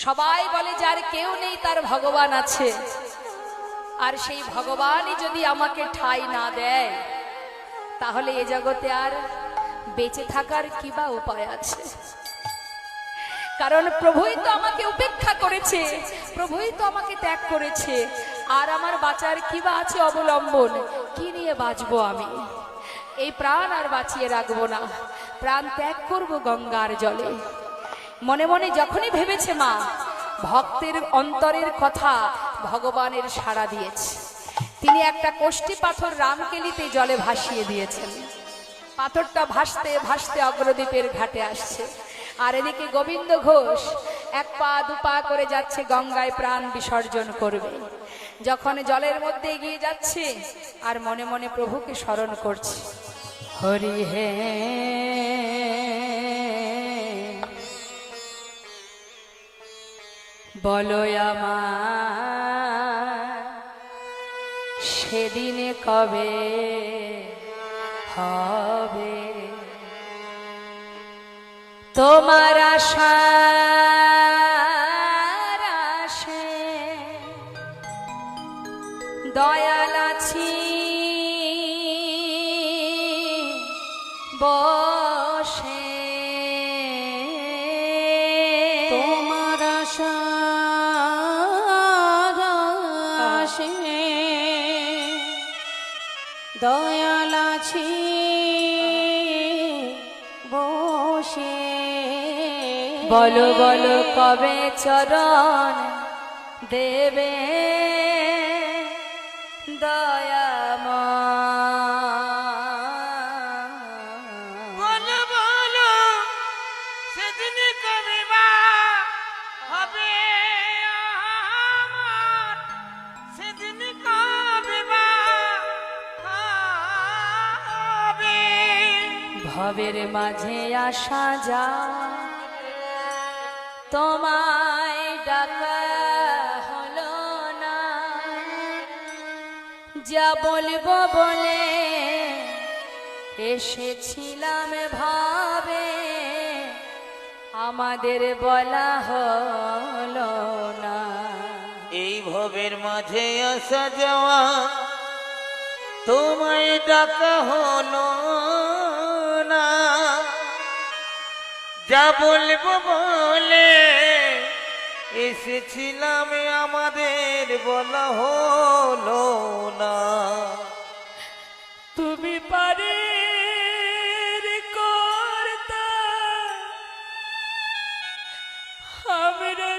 সবাই বলে যার কেউ নেই তার ভগবান আছে, আর সেই ভগবানই যদি আমাকে ঠাঁই না দেয় তাহলে এ জগতে আর বেঁচে থাকার কি বা উপায় আছে? কারণ প্রভুই তো আমাকে উপেক্ষা করেছে, প্রভুই তো আমাকে ত্যাগ করেছে, আর আমার বাঁচার কি বা আছে অবলম্বন? কি নিয়ে বাঁচবো আমি? এই প্রাণ আর বাঁচিয়ে রাখবো না, প্রাণ ত্যাগ করব গঙ্গার জলে। মনে মনে যখনই ভেবেছে মা, ভক্তের অন্তরের কথা ভগবানের সাড়া দিয়েছে। তিনি একটা কোষ্ঠী পাথর রামকেলিতে জলে ভাসিয়ে দিয়েছেন। পাথরটা ভাসতে ভাসতে অগ্রদ্বীপের ঘাটে আসছে, আর এদিকে গোবিন্দ ঘোষ এক পা দুপা করে যাচ্ছে, গঙ্গায় প্রাণ বিসর্জন করবে। যখন জলের মধ্যে এগিয়ে যাচ্ছে আর মনে মনে প্রভুকে স্মরণ করছে, হরি হে বলো আমার সেদিনে কবে হবে তোমার আশার আশে দয়াল আছি বসে, তোমার আশার আশে দয়াল আছি বসে। বলো বলো কবে চরণ দেবে দয়াময়? বলো বলো সেদিন কবে বা হবে আমার, সেদিন কবে বা হবে। ভবের মাঝে আসা যা তোমায় ডাকা হলো না, যা বলবো বলে এসেছিলাম ভাবে আমাদের বলা হলো না। এই ভবের মাঝে আসা যাওয়া তোমায় ডাকা হলো না, যা বলবো বলে এসেছিলাম আমাদের বলা হলো না। তুমি পারে